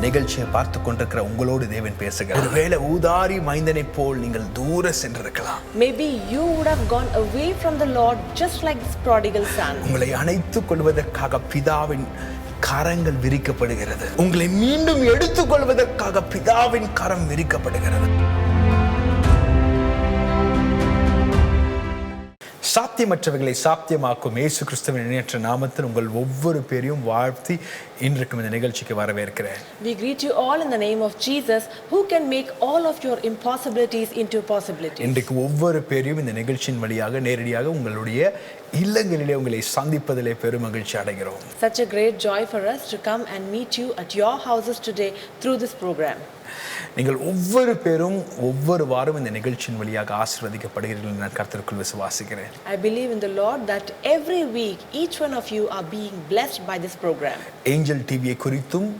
நிகழ்ச்சியை பார்த்து கொண்டிருக்கிற உங்களோடு தேவன் பேசுகிறார். ஒருவேளை ஊதாரி மைந்தனை போல் நீங்கள் தூர சென்றிருக்கலாம். Maybe you would have gone away from the Lord just like this prodigal son. உங்களை அணைத்துக் கொள்வதற்காக பிதாவின் கரங்கள் விரிக்கப்படுகிறது. உங்களை மீண்டும் எடுத்துக் கொள்வதற்காக பிதாவின் கரம் விரிக்கப்படுகிறது. சாத்தியமற்றவைகளை சாத்தியமாக்கும் இயேசு கிறிஸ்துவின் இணையற்ற நாமத்தில் உங்கள் ஒவ்வொரு பேரையும் வாழ்த்தி இன்றைக்கும் இந்த நிகழ்ச்சிக்கு வரவேற்கிறேன். We greet you all in the name of Jesus, who can make all of your impossibilities into possibilities. இன்றைக்கு ஒவ்வொரு பேரையும் இந்த நிகழ்ச்சியின் வழியாக நேரடியாக உங்களுடைய இல்லங்களிலே உங்களை சந்திப்பதிலே பெரும் மகிழ்ச்சி அடைகிறோம். Such a great joy for us to come and meet you at your houses today through this program. நீங்கள் ஒவ்வொரு பேரும் ஒவ்வொரு வாரம் இந்த நிகழ்ச்சியின் வழியாக ஆசீர்வதிக்கப்படுகிறீர்கள் நான் கர்த்தருக்குள் விசுவாசிக்கிறேன். I believe in the Lord that every week each one of you are being blessed by this program. Angel டிவியை குறித்தும்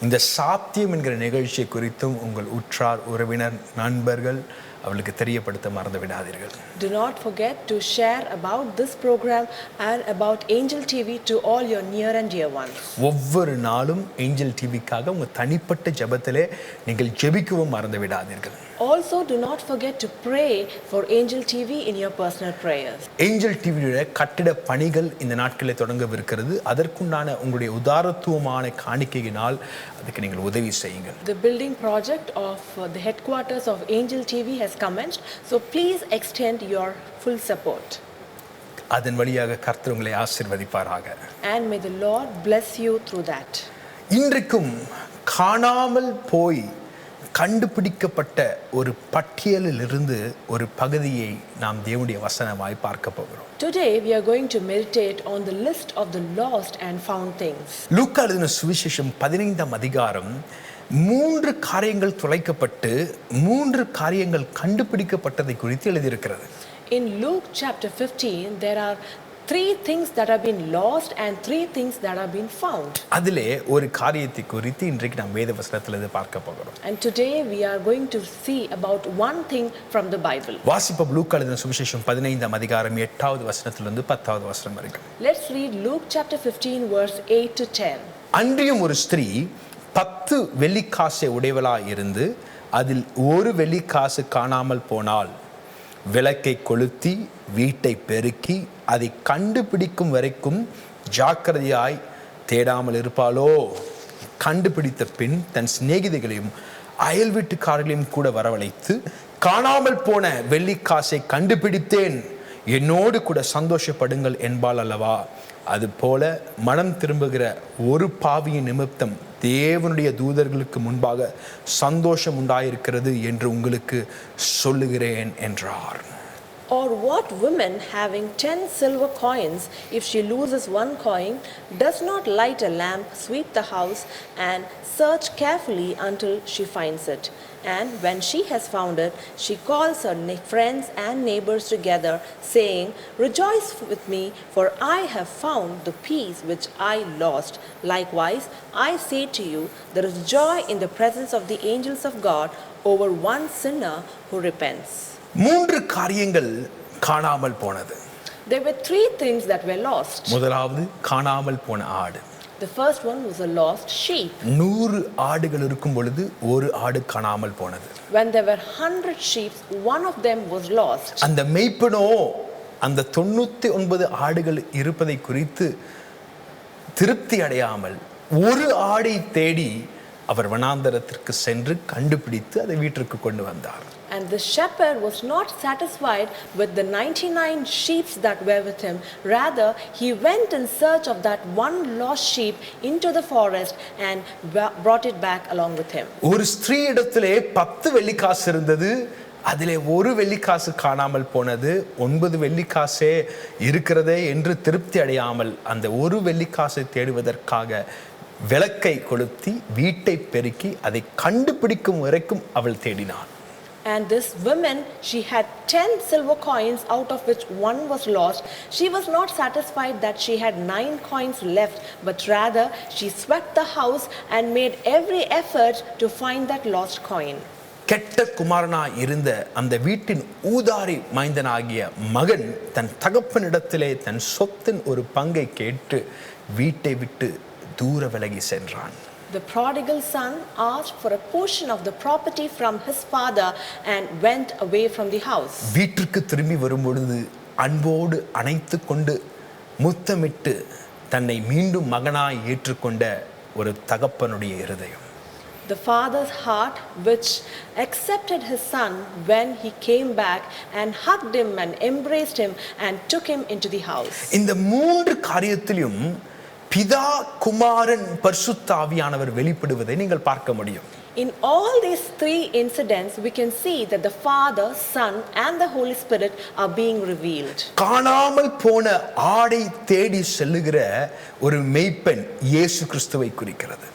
இந்த சாத்தியம் என்கிற நிகழ்ச்சியை குறித்தும் உங்கள் உற்றார் உறவினர் நண்பர்கள் அவளுக்கு தெரியப்படுத்த மறந்து விடாதீர்கள். Do not forget to share about this program and about Angel TV to all your near and dear ones. ஒவ்வொரு நாளும் ஏஞ்சல் டிவிக்காக உங்க தனிப்பட்ட ஜெபத்திலே நீங்கள் ஜெபிக்கவும் மறந்து விடாதீர்கள். Also, do not forget to pray for Angel TV in your personal prayers. Angel டிவியுடைய கட்டிட பணிகள் இந்த நாட்களில் தொடங்கவிருக்கிறது. அதற்குண்டான உங்களுடைய உதாரத்துவமான காணிக்கையினால் அதுக்கு நீங்கள் உதவி செய்யுங்கள். The building project of the headquarters of Angel TV has commenced, so please extend your full support. அதன் வழியாக கர்த்தர் உங்களை ஆசீர்வதிப்பாராக. And may the Lord bless you through that. இன்றைக்கும் காணாமல் போய் கண்டுபிடிக்கப்பட்ட ஒரு பட்டியலில் இருந்து ஒரு பகுதியை நாம் தேவனுடைய வசனமாய் பார்க்க போகிறோம். Today we are going to meditate on the list of the lost and found things. லூக்கா எழுதின சுவிசேஷம் 15ஆம் அதிகாரம் 3 காரியங்கள் தொலைக்கப்பட்டு 3 காரியங்கள் கண்டுபிடிக்கப்பட்டதை குறித்து எழுதியிருக்கிறது. In Luke chapter 15 there are 3 things that have been lost and 3 things that have been found. அதிலே ஒரு காரியத்தை குறித்து இன்றைக்கு நாம் வேத வசனத்திலிருந்து பார்க்க போகிறோம். And today we are going to see about one thing from the Bible. வாசிப்போம் லூக்கா எழுதின சுவிசேஷம் 15ஆம் அதிகாரம் 8வது வசனத்திலிருந்து 10வது வசனம் வரைக்கும். Let's read Luke chapter 15 verse 8 to 10. அன்றியும் ஒரு ஸ்திரீ 10 வெள்ளிக்காசை உடையவளாய் இருந்து அதில் ஒரு வெள்ளிக்காசு காணாமல் போனால் விளக்கை கொளுத்தி வீட்டை பெருக்கி அதை கண்டுபிடிக்கும் வரைக்கும் ஜாக்கிரதையாய் தேடாமல் இருப்பாளோ? கண்டுபிடித்த பின் தன் சிநேகிதிகளையும் அயல் வீட்டுக்காரர்களையும் கூட வரவழைத்து காணாமல் போன வெள்ளிக்காசை கண்டுபிடித்தேன், என்னோடு கூட சந்தோஷப்படுங்கள் என்பாள் அல்லவா? அதுபோல மனம் திரும்புகிற ஒரு பாவியின் நிமித்தம் தேவனுடைய தூதர்களுக்கு முன்பாக சந்தோஷம் உண்டாயிருக்கிறது என்று உங்களுக்கு சொல்லுகிறேன் என்றார். Or what woman having 10 silver coins, if she loses 1 coin, does not light a lamp, sweep the house, and search carefully until she finds it? And when she has found it, she calls her friends and neighbors together, saying, "Rejoice with me, for I have found the piece which I lost. Likewise, I say to you, there is joy in the presence of the angels of God over one sinner who repents." 3 காரியங்கள் காணாமல் போனது. There were 3 things that were lost. முதலாவது காணாமல் போன ஆடு. The first one was a lost sheep. 100 ஆடுகள் இருக்கும் பொழுது ஒரு ஆடு காணாமல் போனது. When there were 100 sheep, one of them was lost. அந்த மேய்ப்பனோ அந்த 99 ஆடுகள் இருப்பதை குறித்து திருப்தி அடையாமல் ஒரு ஆடை தேடி அவர் வனாந்தரத்திற்கு சென்று கண்டுபிடித்து அதை வீட்டிற்கு கொண்டு வந்தார். And the shepherd was not satisfied with the 99 sheep that were with him. Rather, he went in search of that one lost sheep into the forest and brought it back along with him. ஒரு ஸ்திரீ இடத்திலே 10 வெள்ளிக்காசு இருந்தது. அதிலே ஒரு வெள்ளிக்காசு காணாமல் போனது. 9 வெள்ளிக்காசே இருக்கிறதே என்று திருப்தி அடையாமல் அந்த ஒரு வெள்ளிக்காசை தேடுவதற்காக விளக்கை கொளுத்தி வீட்டை பெருக்கி அதை கண்டுபிடிக்கும் வரைக்கும் அவள் தேடினாள். And this woman, she had 10 silver coins, out of which 1 was lost. She was not satisfied that she had 9 coins left, but rather she swept the house and made every effort to find that lost coin. கெட்ட குமாரனா இருந்த அந்த வீட்டின் ஊதாரி மைந்தனாகிய மகன் தன் தகப்பனிடத்திலே தன் சொத்தின் ஒரு பங்கை கேட்டு வீட்டை விட்டு தூர விலகி சென்றான். The prodigal son asked for a portion of the property from his father and went away from the house. வீட்டிற்கு திரும்பி வரும்பொழுது அன்போடு அணைத்து கொண்டு முத்தமிட்டு தன்னை மீண்டும் மகனாய் ஏற்றுக்கொண்ட ஒரு தகப்பனுடைய இருதயம். The father's heart, which accepted his son when he came back and hugged him and embraced him and took him into the house. இந்த மூன்று காரியத்திலும் பிதா, குமாரன், பரிசுத்த ஆவியானவர் வெளிப்படுவதை நீங்கள் பார்க்க முடியும். In all these three incidents, we can see that the Father, Son, and the Holy Spirit are being revealed. காணாமல் போன ஆடை தேடி செல்லுகிற ஒரு மேய்ப்பன் இயேசு கிறிஸ்துவை குறிக்கிறது.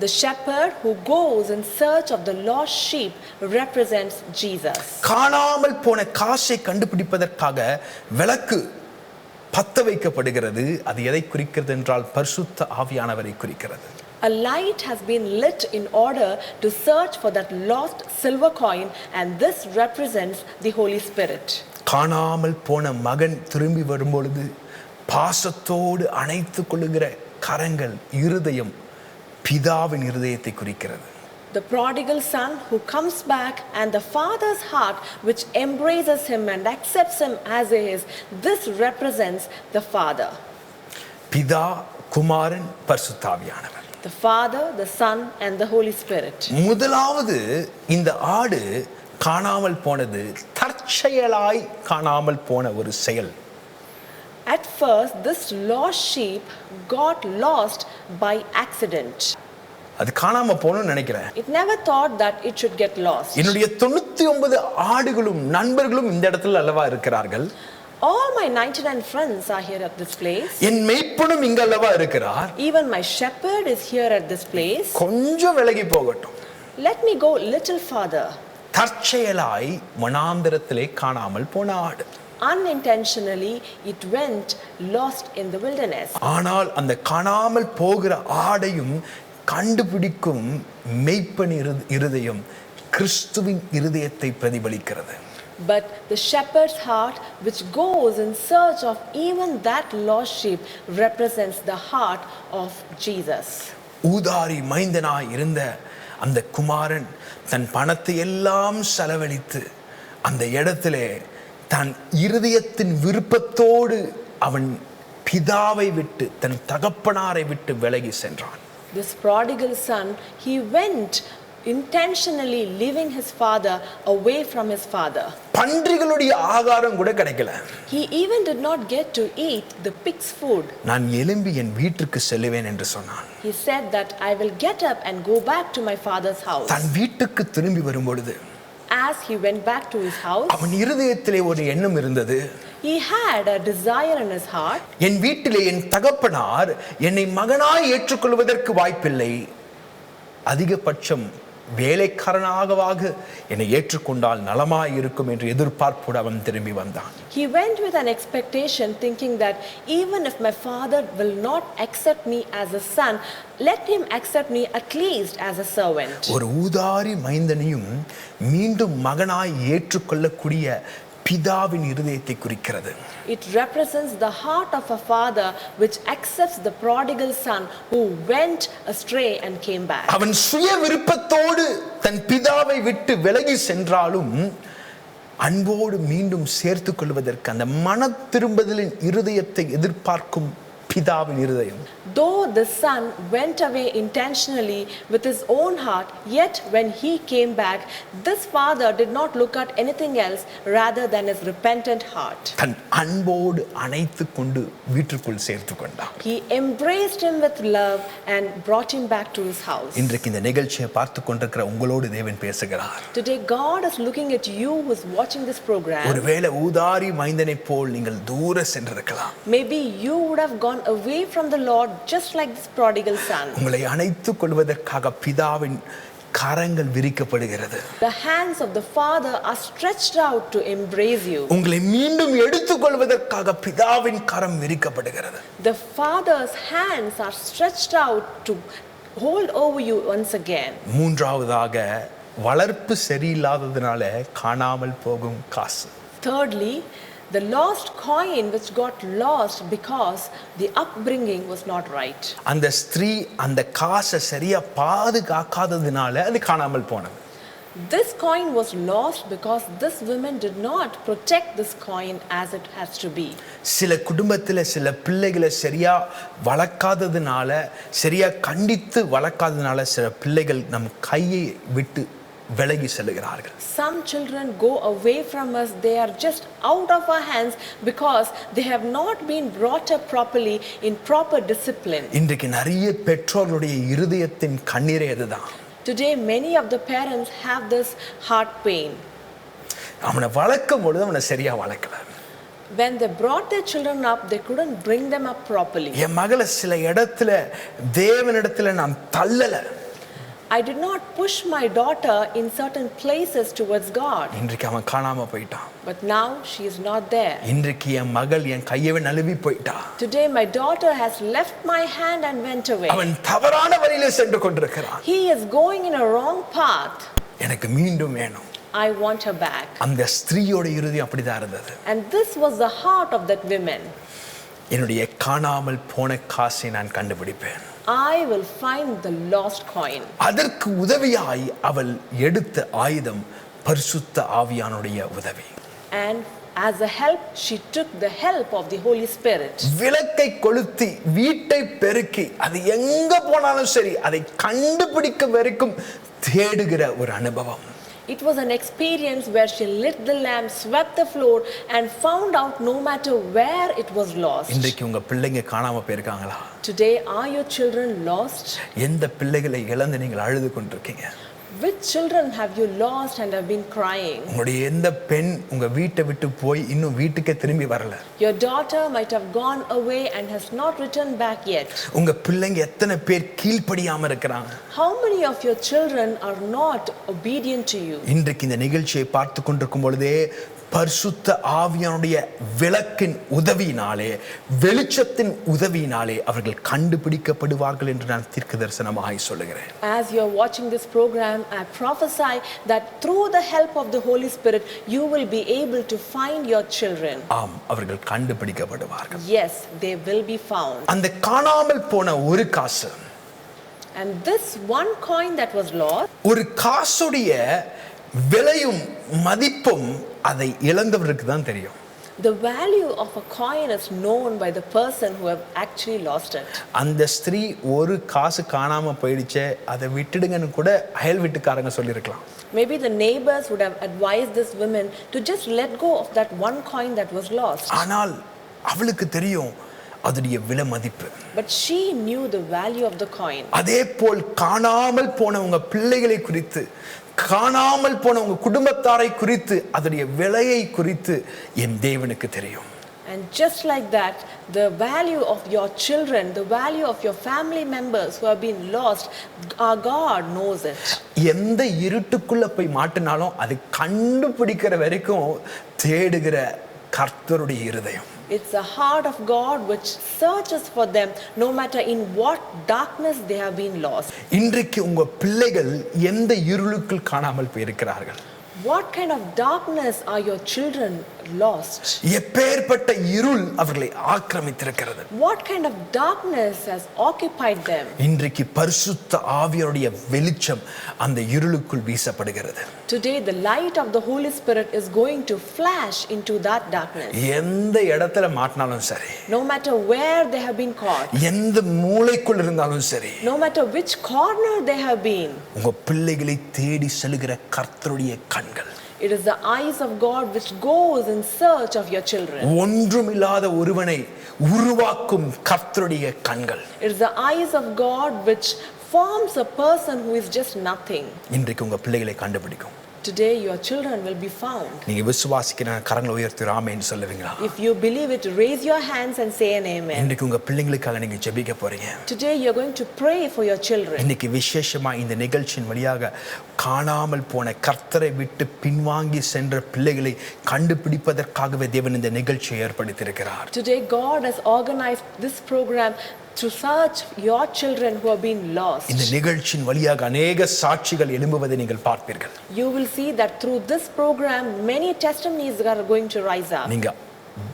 The shepherd who goes in search of the lost sheep represents Jesus. காணாமல் போன காசை கண்டுபிடிப்பதற்காக விளக்கு பத்த வைக்கப்படுகிறது. அது எதை குறிக்கிறது என்றால் பரிசுத்த ஆவியானவரை குறிக்கிறது. A light has been lit in order to search for that lost silver coin, and this represents the Holy Spirit. காணாமல் போன மகன் திரும்பி வரும்பொழுது பாசத்தோடு அணைத்து கொள்ளுகிற கரங்கள், இருதயம் பிதாவின் இருதயத்தை குறிக்கிறது. The prodigal son who comes back and the father's heart which embraces him and accepts him as he is, this represents the Father. பிதா, குமாரன், பரிசுத்த ஆவியானவர். The Father, the Son, and the Holy Spirit. முதலாவது இந்த ஆடு காணாமல் போனது தற்செயலாய் காணாமல் போன ஒரு செயல். At first, this lost sheep got lost by accident. அது காணாம போகணும்னு நினைக்கிறேன். It never thought that it should get lost. என்னுடைய 99 ஆடுகளும் நண்பர்களும் இந்த இடத்துல அல்லவா இருக்கிறார்கள். All my 99 friends are here at this place. என் மேய்ப்பனும் இங்க அல்லவா இருக்கிறார். Even my shepherd is here at this place. கொஞ்சம் விலகி போகட்டும். Let me go little farther. தற்செயலாய் வனாந்தரத்திலே காணாமல் போன ஆடு. Unintentionally, it went lost in the wilderness. ஆனால் அந்த காணாமல் போகிற ஆடையும் கண்டுபிடிக்கும் மேய்ப்பன் இருதயம் கிறிஸ்துவின் இருதயத்தை பிரதிபலிக்கிறது. But the shepherd's heart, which goes in search of even that lost sheep, represents the heart of Jesus. ஊதாரி மைந்தனாய் இருந்த அந்த குமாரன் தன் பணத்தை எல்லாம் செலவழித்து அந்த இடத்திலே தன் இருதயத்தின் விருப்பத்தோடு அவன் பிதாவை விட்டு தன் தகப்பனாரை விட்டு விலகி சென்றான். This prodigal son, he went intentionally leaving his father away from his father. பன்றிகளுடைய ஆகாரம் கூட கிடைக்கல. He even did not get to eat the pig's food. நான் எழும்பி என் வீட்டுக்கு செல்லுவேன் என்று சொன்னான். He said that I will get up and go back to my father's house. தன் வீட்டுக்கு திரும்பி வரும்பொழுது As he went back to his house, அவன் இருதயத்திலே ஒரு எண்ணம் இருந்தது. he had a desire in his heart. என் வீட்டிலே என் தகப்பனார் என்னை மகனாய் ஏற்றுக்கொள்வதற்கு வாய்ப்பில்லை. அதிகபட்சம் வேலைக்காரனாகவாக என்னை ஏற்றுக்கொண்டால் நலமாய் இருக்கும் என்று எதிர்பார்ப்போடு அவன் திரும்பி வந்தான். He went with an expectation, thinking that even if my father will not accept me as a son, let him accept me at least as a servant. ஒரு ஊதாரி மைந்தனையும் மீண்டும் மகனாய் ஏற்றுக்கொள்ளக்கூடிய பிதாவின் இருதயத்தை குறிக்கிறது. It represents the heart of a father which accepts the prodigal son who went astray and came back. அவன் சுய விருப்பத்தோடு தன் பிதாவை விட்டு விலகி சென்றாலும் அன்போடு மீண்டும் சேர்த்துக் கொள்வதற்கு அந்த மன திரும்புதலின் இருதயத்தை எதிர்பார்க்கும் பிதாவின் இருதயம். Though the son went away intentionally with his own heart, yet when he came back, this father did not look at anything else rather than his repentant heart. தன் அன்போடு அணைத்து கொண்டு வீட்டுக்குள் சேர்த்து கொண்டான். He embraced him with love and brought him back to his house. இன்றைக்கு இந்த நிகழ்ச்சியை பார்த்து கொண்டிருக்கிற உங்களோடு தேவன் பேசுகிறார். Today God is looking at you who is watching this program. ஒருவேளை ஊதாரி மைந்தனை போல் நீங்கள் தூர சென்றிருக்கலாம். Maybe you would have gone away from the Lord just like this prodigal son. உங்களை அணைத்துக் கொள்வதற்காக பிதாவின் கரங்கள் விரிக்கப்படுகிறது. The hands of the Father are stretched out to embrace you. உங்களை மீண்டும் எடுத்துக் கொள்வதற்காக பிதாவின் கரம் விரிக்கப்படுகிறது. The Father's hands are stretched out to hold over you once again. மூன்றாவதாக வளர்ப்பு சரியில்லாததனால காணாமல் போகும் காசு. Thirdly, The lost coin which got lost because the upbringing was not right. அந்த ஸ்திரீ அந்த காசை சரியா பாதுகாக்காததுனால அது காணாமல் போனது. This coin was lost because this woman did not protect this coin as it has to be. சில குடும்பத்தில் சில பிள்ளைகளை சரியா வளர்க்காததுனால, சரியா கண்டித்து வளர்க்காததுனால சில பிள்ளைகள் நம் கையை விட்டு விலகி செல்கிறார்கள். Some children go away from us, they are just out of our hands because they have not been brought up properly in proper discipline. இன்றைக்கு நிறைய பெற்றோர்களுடைய இருதயத்தின் கண்ணீரே அதுதான். Today many of the parents have this heart pain. அவனை வளர்க்கும் பொழுது அவனை சரியா வளர்க்கல. When they brought their children up, they couldn't bring them up properly. என் மகளை சில இடத்துல தேவனிடத்துல நான் தள்ளல. I did not push my daughter in certain places towards God. இன்றைக்கு அவன் காணாம போயிட்டான். But now she is not there. இன்றைக்கு என் மகள் என் கையவே நழுவி போயிட்டா. Today my daughter has left my hand and went away. அவன் தவறான வழியிலே சென்று கொண்டிருக்கிறான். He is going in a wrong path. எனக்கு மீண்டும் வேணும். I want her back. அந்த ஸ்திரீயோட இருதயம் அப்படிதான் இருந்தது. And this was the heart of that woman. என்னுடைய காணாமல் போன காசை நான் கண்டுபிடிப்பேன். I will find the lost coin. அதற்கு உதவியாய் அவள் எடுத்த ஆயுதம் பரிசுத்த ஆவியானுடைய உதவி. And as a help, she took the help of the Holy Spirit. விளக்கை கொளுத்தி வீட்டை பெருக்கி அது எங்க போனாலும் சரி அதை கண்டுபிடிக்க வரைக்கும் தேடுகிற ஒரு அனுபவம். It was an experience where she lit the lamp, swept the floor and found out no matter where it was lost. இன்றைக்கு உங்க பிள்ளைங்க காணாம போயிருக்காங்களா? Today, are your children lost? எந்த பிள்ளைகளை இழந்து நீங்கள் அழுது கொண்டிருக்கீங்க? Which children have you lost and have been crying? உங்களுடைய எந்த பெண் உங்க வீட்டை விட்டு போய் இன்னும் வீட்டுக்கே திரும்பி வரல? Your daughter might have gone away and has not returned back yet. உங்க பிள்ளைங்க எத்தனை பேர் கீழ்ப்படியாம இருக்கிறாங்க? How many of your children are not obedient to you? இன்றைக்கு இந்த நிகழ்ச்சியை பார்த்து கொண்டிருக்கும் பொழுதே பரிசுத்த ஆவியானுடைய விளக்கின் உதவியினாலே, வெளிச்சத்தின் உதவியினாலே அவர்கள் கண்டுபிடிக்கப்படுவார்கள் என்று நான் தீர்க்கதரிசனமாய் சொல்லுகிறேன். As you are watching this program, I prophesy that through the help of the Holy Spirit, you will be able to find your children. ஆம், அவர்கள் கண்டுபிடிக்கப்படுவார்கள். Yes, they will be found. அந்த காணாமல் போன ஒரு காசு, And this one coin that was lost, ஒரு காசுடைய விலையும் மதிப்பும் அதை இழந்தவருக்கு தான் தெரியும். the value of a coin is known by the person who have actually lost it. அந்த ஸ்திரீ ஒரு காசு காணாம போயிடுச்சே அதை விட்டுடுங்கன்னு கூட அயல் வீட்டுக்காரங்க சொல்லியிருக்கலாம். Maybe the neighbors would have advised this woman to just let go of that one coin that was lost. ஆனால் அவளுக்கு தெரியும் அதோடைய விலை மதிப்பு. But she knew the value of the coin. அதே போல் காணாமல் போன உங்க பிள்ளைகளை குறித்து, காணாமல் போன உங்க குடும்பத்தாரை குறித்து, அதோடைய விலையை குறித்து என் தேவனுக்கு தெரியும். And just like that, the value of your children, the value of your family members who have been lost, our God knows it. எந்த இருட்டுக்குள்ள போய் மாட்டினாலும் அதை கண்டுபிடிக்கிற வரைக்கும் தேடுகிற கர்த்தருடைய இருதயம். It's the heart of God which searches for them no matter in what darkness they have been lost. இன்றைக்கு உங்க பிள்ளைகள் எந்த இருளுக்குள் காணாமல் போயிருக்கிறார்கள்? What kind of darkness are your children lost? எப்பேற்பட்ட இருள் அவர்களை ஆக்கிரமித்திருக்கிறது? What kind of darkness has occupied them? இன்றைக்கு பரிசுத்த ஆவியாருடைய வெளிச்சம் அந்த இருளுக்குள் வீசப்படுகிறது. Today the light of the Holy Spirit is going to flash into that darkness. எந்த இடத்துல மாட்டினாலும் சரி, No matter where they have been caught, எந்த மூலைக்குள் இருந்தாலும் சரி, no matter which corner they have been, உங்க பிள்ளைகளை தேடி செல்கிற கர்த்தருடைய கண்கள். it is the eyes of God which goes in search of your children. ஒன்றுமில்லாத ஒருவனை உருவாக்கும் கர்த்தருடைய கண்கள். It is the eyes of God which forms a person who is just nothing. இன்றைக்கு உங்க பிள்ளைகளை கண்டுபிடிக்கும். Today your children will be found. நீங்க விசுவாசிக்கிற கரங்களை உயர்த்தி ஆமென் சொல்லுவீங்களா? If you believe it, raise your hands and say an amen. இன்றைக்கு உங்க பிள்ளைகளுக்காக நீங்க ஜெபிக்க போறீங்க. Today you are going to pray for your children. இன்னைக்கு விசேஷமா இந்த நிகழ்ச்சியின் வழியாக காணாமல் போன கர்த்தரை விட்டு பின்வாங்கி சென்ற பிள்ளைகளை கண்டுபிடிப்பதற்காகவே தேவன் இந்த நிகழ்ச்சியை ஏற்படுத்தியிருக்கிறார். Today God has organized this program to search your children who have been lost. இந்த நிகழ்ச்சியின் வழியாக அநேக சாட்சிகள் எழும்புவதை நீங்கள் பார்ப்பீர்கள். You will see that through this program many testimonies are going to rise up. நீங்க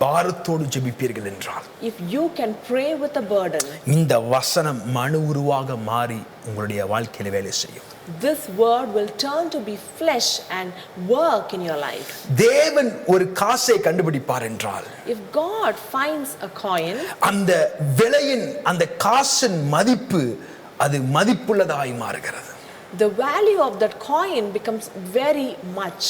பாரத்தோடு ஜெபிப்பீர்கள் என்றால், if you can pray with a burden, இந்த வசனம் மனு உருவாக மாறி உங்களுடைய வாழ்க்கையில வேலை செய்யும். this word will turn to be flesh and work in your life. தேவன் ஒரு காசை கண்டுபிடிப்பார் என்றால், If God finds a coin, அந்த விலையின் அந்த காசின் மதிப்பு அது மதிப்புள்ளதாய் மாறுகிறது. the value of that coin becomes very much.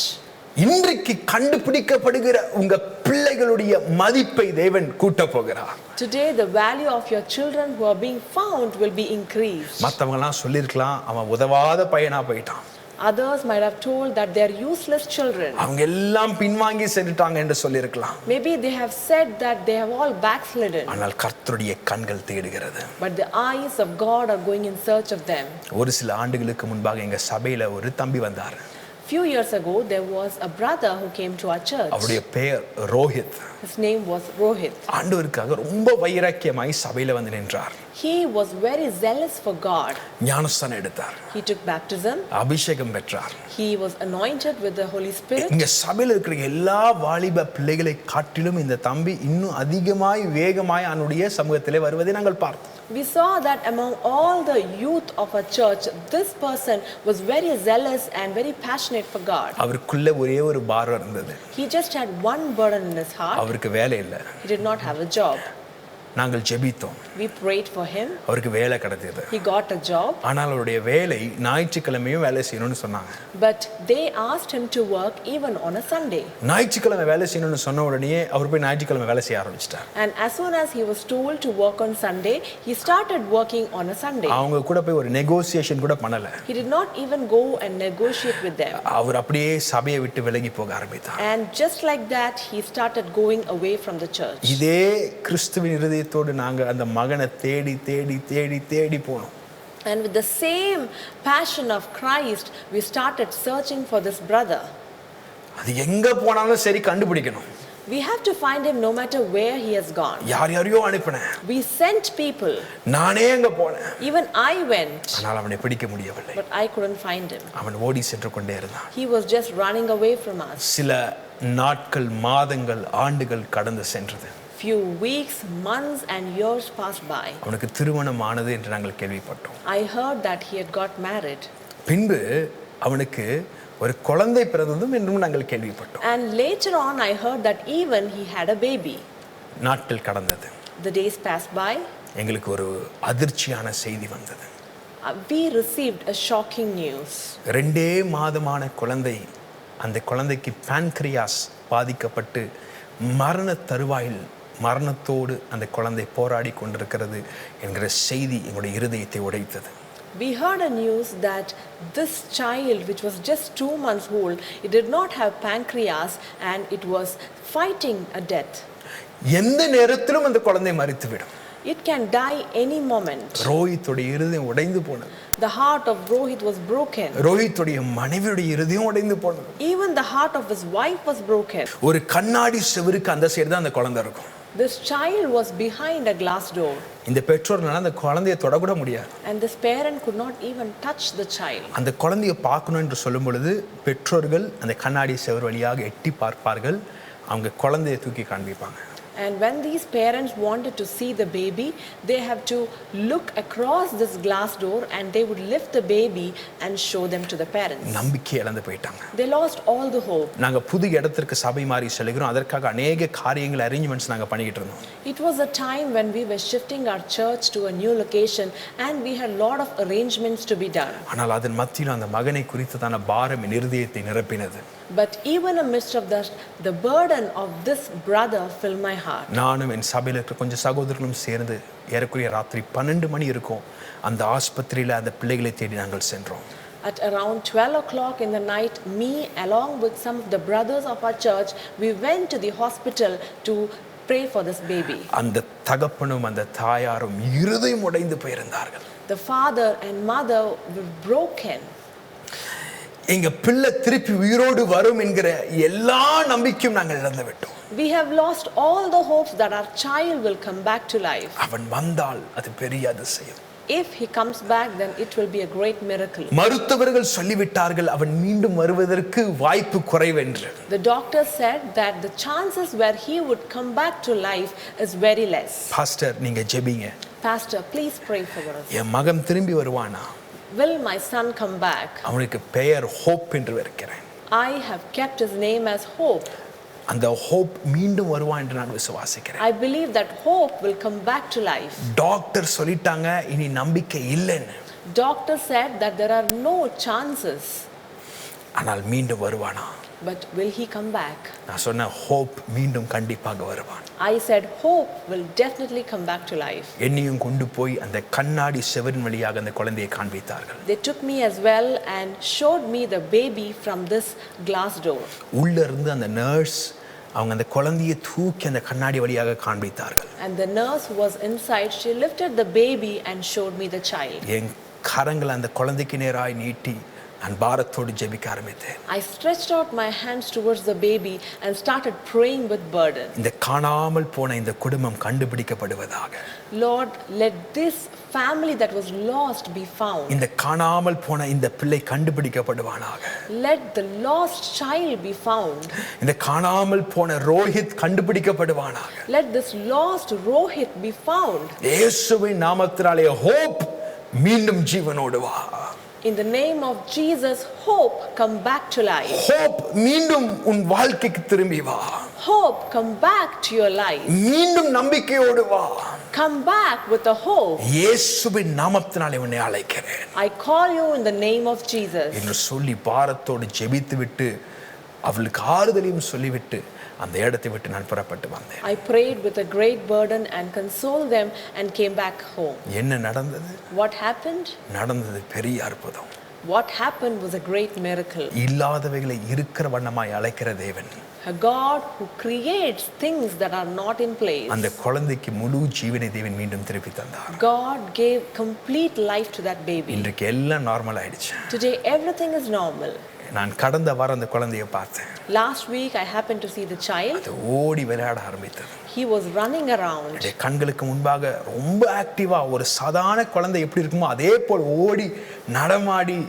இன்றைக்கு கண்டுபிடிக்கப்படுகிற உங்க பிள்ளைகளுடைய மதிப்பை தேவன் கூட்ட போகிறார். Today the value of your children who are being found will be increased. மத்தவங்க எல்லாம் சொல்லிருக்கலாம், அவன் உதவாத பையனா போயிட்டான், Others might have told that they are useless children. அவங்க எல்லாம் பின்வாங்கி சென்றுட்டாங்க என்று சொல்லிருக்கலாம். Maybe they have said that they have all backslidden. ஆனால் கர்த்தருடைய கண்கள் தேடுகிறது. But the eyes of God are going in search of them. ஒரு சில ஆண்டுகளுக்கு முன்பாக எங்க சபையில ஒரு தம்பி வந்தார். Few years ago there was a brother who came to our church. அவருடைய பெயர் Rohit. His name was Rohit. ஆண்டவருக்காக ரொம்ப வைராக்கியமாய் சபையில வந்து நின்றார். He was very zealous for God. ஞானஸ்தானம் எடுத்தார். He took baptism. அபிஷேகம் பெற்றார். He was anointed with the Holy Spirit. இங்க சபையில இருக்கிற எல்லா வாலிப பிள்ளைகளை காட்டிலும் இந்த தம்பி இன்னும் அதிகமாய் வேகமாய் அவனுடைய சமூகத்திலே வருவதை நாங்கள் பார்த்தோம். We saw that among all the youth of a church, this person was very zealous and very passionate for God. அவருக்குள்ள ஒரே ஒரு பாரம் இருந்தது. He just had one burden in his heart. அவருக்கு வேலை இல்லை. He did not have a job. நாங்கள் ஜெபித்தோம். We prayed for him. அவருக்கு வேலை கிடைத்தது. He got a job. ஆனால் அவருடைய வேலை ஞாயிற்றுக்கிழமையும் வேலை செய்யணும்னு சொன்னாங்க. But they asked him to work even on a Sunday. ஞாயிற்றுக்கிழமை வேலை செய்யணும்னு சொன்ன உடனே அவர் போய் ஞாயிற்றுக்கிழமை வேலை செய்ய ஆரம்பிச்சிட்டார். And as soon as he was told to work on Sunday, he started working on a Sunday. அவங்க கூட போய் ஒரு நெகோசியேஷன் கூட பண்ணல. He did not even go and negotiate with them. அவர் அப்படியே சபையை விட்டு விலகி போக ஆரம்பித்தார். And just like that, he started going away from the church. இதே கிறிஸ்துவின் இருதயத்தோடு நாங்க அந்த மகனை தேடி தேடி தேடி தேடி போனோம். And with the same passion of Christ, we started searching for this brother. அது எங்க போனாலும் சரி கண்டுபிடிக்கணும். We have to find him no matter where he has gone. யார் யாரையோ அனுப்பினேன். We sent people. நானே அங்க போனேன். Even I went. ஆனால் அவனை பிடிக்க முடியவில்லை. But I couldn't find him. அவன் ஓடி சென்று கொண்டே இருந்தான். He was just running away from us. சில நாட்கள், மாதங்கள், ஆண்டுகள் கடந்து சென்றது. Few weeks, months and years passed by. அவனுக்கு திருமணம் ஆனது என்று நாங்கள் கேள்விப்பட்டோம். I heard that he had got married. பின்பு அவனுக்கு ஒரு குழந்தை பிறந்ததும் என்றும் நாங்கள் கேள்விப்பட்டோம். And later on I heard that even he had a baby. நாட்கள் கடந்தது. The days passed by. எங்களுக்கு ஒரு அதிர்ச்சியான செய்தி வந்தது. We received a shocking news. 2 மாதமான குழந்தை, அந்த குழந்தைக்கு பான்கிரியாஸ் பாதிக்கப்பட்டு மரண தருவாயில், மரணத்தோடு அந்த குழந்தை போராடி கொண்டிருக்கிறது என்கிற செய்தி எங்களுடைய இருதயத்தை உடைத்தது. We heard a news that this child, which was just 2 months old, it did not have pancreas and it was fighting a death. எந்த நேரத்திலும் அந்த குழந்தை மரித்துவிடும். It can die any moment. ரோஹித்துடைய இருதயம் உடைந்து போனது. The heart of Rohit was broken. ரோஹித்துடைய மனைவியுடைய இருதயம் உடைந்து போனது. Even the heart of his wife was broken. ஒரு கண்ணாடி செவுருக்கு அந்த சைடு தான் அந்த குழந்தை இருக்கும். This child was behind a glass door. இந்த பெற்றோர்னால அந்த குழந்தையை தொடக்கூட முடியாது. And this parent could not even touch the child. அந்த குழந்தையை பார்க்கணும் என்று சொல்லும் பொழுது பெற்றோர்கள் அந்த கண்ணாடி செவுர் வழியாக எட்டி பார்ப்பார்கள். அவங்க குழந்தையை தூக்கி காண்பிப்பாங்க. And when these parents wanted to see the baby, they have to look across this glass door and they would lift the baby and show them to the parents. நம்பிக்கை இழந்து போயிட்டாங்க. They lost all the hope. நாங்க புது இடத்திற்கு சபை மாறி செல்கிறோம். அதற்காக अनेक காரியங்கள் அரேஞ்ச்மென்ட்ஸ் நாங்க பண்ணிட்டு இருந்தோம். It was a time when we were shifting our church to a new location and we had a lot of arrangements to be done. ஆனால் அதன் மத்தியில் அந்த மகனை குறித்ததான பாரம் என் இருதயத்தை நிரப்பினது. But even amidst of that, the burden of this brother filled my heart. நானும் என் சபையில் இருக்கிற கொஞ்சம் சகோதரர்களும் சேர்ந்து ஏறக்குறைய ராத்திரி 12 மணி இருக்கும் அந்த ஆஸ்பத்திரியில அந்த பிள்ளைகளை தேடி நாங்கள் சென்றோம். At around 12 o'clock in the night, me along with some of the brothers of our church, we went to the hospital to pray for this baby. அந்த தகப்பனும் அந்த தாயாரும் இருதயம் உடைந்து போயிருந்தார்கள். The father and mother were broken. எங்க பிள்ளை திருப்பி உயிரோடு வரும் என்கிற எல்லா நம்பிக்கையும் நாங்கள் இழந்து விட்டோம். We have lost all the hopes that our child will come back to life. அவன் வந்தால் அது பெரிய அதிசயம். if he comes back, then it will be a great miracle. மருத்துவர்கள் சொல்லிவிட்டார்கள் அவன் மீண்டும் வருவதற்கு வாய்ப்பு குறைவென்று. The doctor said that the chances where he would come back to life is very less. Pastor நீங்க ஜெபிங்க. Pastor, please pray for us. என் மகன் திரும்பி வருவானா? Will my son come back? அவனுக்கு பெயர் ஹோப் என்று வைக்கிறேன். I have kept his name as Hope. அந்த ஹோப் மீண்டும் வருவான் என்று நான் விசுவாசிக்கிறேன். I believe that Hope will come back to life. Doctor சொல்லிட்டாங்க இனி நம்பிக்கை இல்லைன்னு. Doctor said that there are no chances. ஆனால் மீண்டும் வருவானா? But will he come back? நான் சொன்ன ஹோப் மீண்டும் கண்டிப்பாக வருவான். I said Hope will definitely come back to life. என்னையும் கொண்டு போய் அந்த கண்ணாடி செவரின் வழியாக அந்த குழந்தையை காண்பித்தார்கள். They took me as well and showed me the baby from this glass door. உள்ள இருந்து அந்த நர்ஸ் அவங்க அந்த குழந்தையை தூக்கி அந்த கண்ணாடி வழியாக காண்பித்தார்கள். And the nurse who was inside, she lifted the baby and showed me the child. என் கரங்களை அந்த குழந்தைக்கு நேராய் நீட்டி நான் பாரத்தோடு ஜெபிக்க ஆரம்பித்தேன். I stretched out my hands towards the baby and started praying with burden. இந்த காணாமல் போன இந்த குடும்பம் கண்டுபிடிக்கப்படுவதாக. Lord, let this family that was lost be found. இந்த காணாமல் போன இந்த பிள்ளை கண்டுபிடிக்கப்படுவானாக. Let the lost child be found. இந்த காணாமல் போன Rohit கண்டுபிடிக்கப்படுவானாக. Let this lost Rohit be found. இயேசுவின் நாமத்தினாலே ஹோப் மீண்டும் ஜீவனோடு வா. In the name of Jesus, Hope come back to life. Hope மீண்டும் உன் வாழ்க்கைக்கு திரும்பி வா. Hope come back to your life. மீண்டும் நம்பிக்கையோடு வா. Come back with a hope. இயேசுவின் நாமத்தினாலே உன்னை அழைக்கிறேன். I call you in the name of Jesus. என்று சொல்லி பாரத்தோடு ஜெபித்து விட்டு அவளுக்கு ஆறுதலையும் சொல்லிவிட்டு அந்த இடத்தை விட்டு நான் புறப்பட்டு வந்தேன். I prayed with a great burden and consoled them and came back home. என்ன நடந்தது? What happened? நடந்தது பெரிய அற்புதம். What happened was a great miracle. இல்லாதவைகளை இருக்கிற வண்ணமாய் அழைக்கிற தேவன். A God who creates things that are not in place. அந்த குழந்தைக்கு முழு ஜீவனை தேவன் மீண்டும் திருப்பி தந்தார். God gave complete life to that baby. இன்றைக்கு எல்லாம் நார்மல் ஆயிடுச்சு. Today everything is normal. நான் கடந்த வாரம் அந்த குழந்தையை பார்த்தேன். Last week I happened to see the child. அது ஓடி விளையாட ஆரம்பித்தது. He was running around. என்னுடைய கண்களுக்கு முன்பாக ரொம்ப ஆக்டிவா ஒரு சாதாரண குழந்தை எப்படி இருக்குமோ அதே போல் ஓடி நடமாடி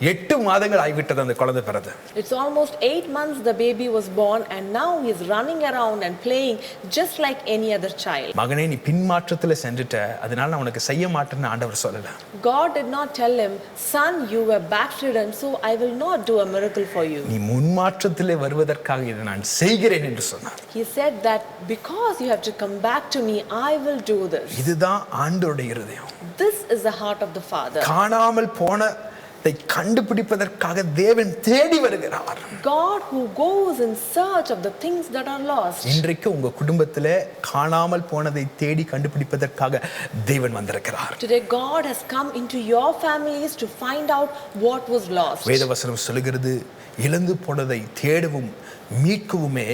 8 மாதங்கள் ஆகிவிட்டது அந்த குழந்தை பிறந்து. It's almost 8 months the baby was born and now he is running around and playing just like any other child. மகனே நீ பின்மாற்றத்துல சென்றுட்ட அதனால நான் உனக்கு செய்ய மாட்டேன்னு ஆண்டவர் சொல்லல. God did not tell him, son, you were backslidden, so I will not do a miracle for you. நீ முன்மாற்றத்திலே வருவதற்காக இதை நான் செய்கிறேன் என்று சொன்னார். He said that because you have to come back to me, I will do this. இதுதான் ஆண்டவருடைய இருதயம். This is the heart of the Father. காணாமல் போன கண்டுபிடிப்பதற்காக தேவன் தேடி வருகிறார். God who goes in search of the things that are lost. இன்றைக்கு உங்க குடும்பத்திலே காணாமல் போனதை தேடி கண்டுபிடிப்பதற்காக தேவன் வந்திருக்கிறார். Today God has come into your families to find out what was lost. வேதவசனம் சொல்கிறது இழந்து போனதை தேடவும் மீட்கவுமே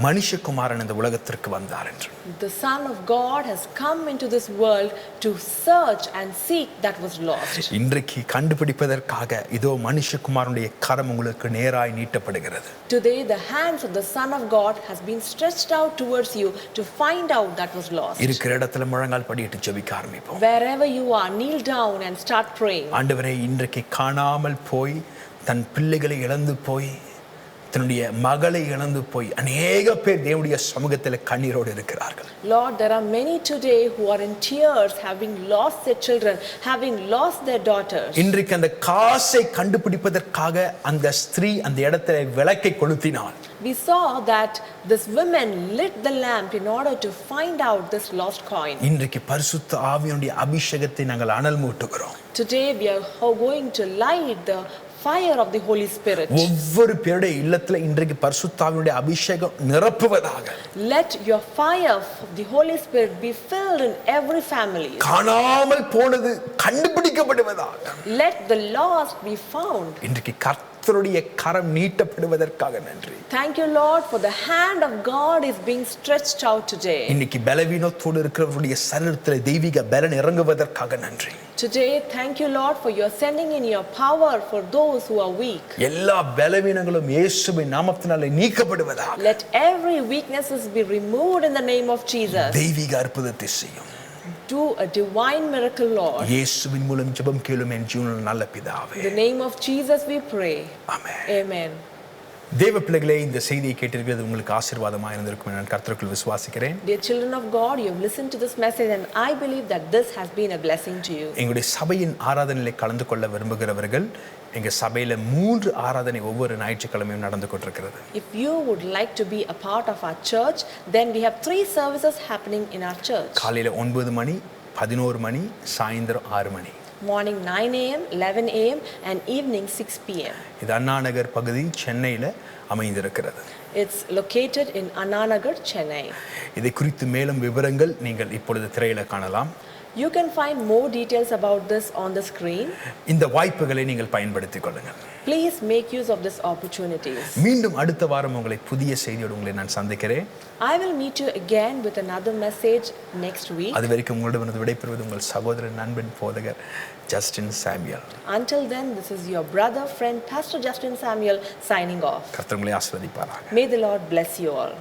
மனுஷகுமாரன் இந்த உலகத்திற்கு வந்தார் என்று. The Son of God has come into this world to search and seek that was lost. இன்றைக்கு கண்டுபிடிப்பதற்காக இதோ மனுஷகுமாரனுடைய கரம் உங்களுக்கு நேராய் நீட்டப்படுகிறது. Today the hands of the Son of God has been stretched out towards you to find out that was lost. இருக்கிற இடத்துல முழங்கால் படியிட்டு ஜெபிக்க ஆரம்பிப்போம். Wherever you are, kneel down and start praying. ஆண்டவரே இன்றைக்கு காணாமல் போய் தன் பிள்ளைகளை இழந்து போய் தன்னுடைய மகளை இழந்து போய் अनेक பேர் தேவனுடைய சமூகத்தில் கண்ணீரோடு இருக்கிறார்கள். Lord, there are many today who are in tears, having lost their children, having lost their daughters. இன்றைக்கு அந்த காசை கண்டுபிடிப்பதற்காக அந்த ஸ்திரீ அந்த இடத்துல விளக்கை கொளுத்தினாள். We saw that this woman lit the lamp in order to find out this lost coin. இன்றைக்கு பரிசுத்த ஆவியினுடைய அபிஷேகத்தை நாங்கள் அனல் மூட்டுகிறோம். Today we are going to light the fire of the Holy Spirit. ஒவ்வொரு பேருடைய இல்லத்துல இன்றைக்கு பரிசுத்த ஆவியினுடைய அபிஷேகம் நிரப்புவதாக. Let your fire of the Holy Spirit be filled in every family. காணாமல் போனது கண்டுபிடிக்கப்படுவதாக. Let the lost be found. இன்றைக்கு கர்த்தருடைய கரம் நீட்டப்படுவதற்காக நன்றி. Thank you, Lord, for the hand of God is being stretched out today. இன்னைக்கு பலவீனத்தோடு இருக்கிறவருடைய சரீரத்திலே தெய்வீக பலன் இறங்குவதற்காக நன்றி. Today, thank you, Lord, for your sending in your power for those who are weak. எல்லா பலவீனங்களும் இயேசுவின் நாமத்தினாலே நீக்கப்படுவதாக. Let every weaknesses be removed in the name of Jesus. தெய்வீக அற்புதத்தை செய்யும். do a divine miracle, Lord. இயேசுவின் மூலம் ஜெபம் கேளும் என் ஜீவனுள்ள நல்ல பிதாவே. In the name of Jesus we pray. Amen. Amen. தேவ பிள்ளைகளே, இந்த செய்தியை கேட்டிருக்கிறது உங்களுக்கு ஆசீர்வாதமாக இருந்திருக்கும் நான் கர்த்தருக்குள் விசுவாசிக்கிறேன். Dear children of God, you have listened to this message and I believe that this has been a blessing to you. எங்களுடைய சபையின் ஆராதனையிலே கலந்து கொள்ள விரும்புகிறவர்கள் எங்க சபையில 3 ஆராதனை ஒவ்வொரு ஞாயிற்றுக்கிழமையும் நடந்து கொண்டிருக்கிறது. If you would like to be a part of our church, then we have 3 services happening in our church. காலையில 9 மணி, 11 மணி, சாயந்தரம் 6 மணி. Morning 9 a.m., 11 a.m. and evening 6 p.m. இது அண்ணா நகர் பகுதி சென்னையில அமைந்திருக்கிறது. It's located in Anna Nagar, Chennai. இதை குறித்து மேலும் விவரங்கள் நீங்கள் இப்பொழுது திரையில காணலாம். You can find more details about this on the screen. இந்த வாய்ப்புகளை நீங்கள் பயன்படுத்திக் கொள்ளுங்கள். Please make use of these opportunities. மீண்டும் அடுத்த வாரம் உங்களை புதிய செய்தியோடு உங்களை நான் சந்திக்கிறேன். I will meet you again with another message next week. அது வரைக்கும் உங்களிடமிருந்து விடைபெறுவது உங்கள் சகோதரன் நண்பன் போதகர் Justin Samuel. Until then, this is your brother, friend, Pastor Justin Samuel signing off. கர்த்தர் உங்களை ஆசீர்வதிப்பாராக. May the Lord bless you all.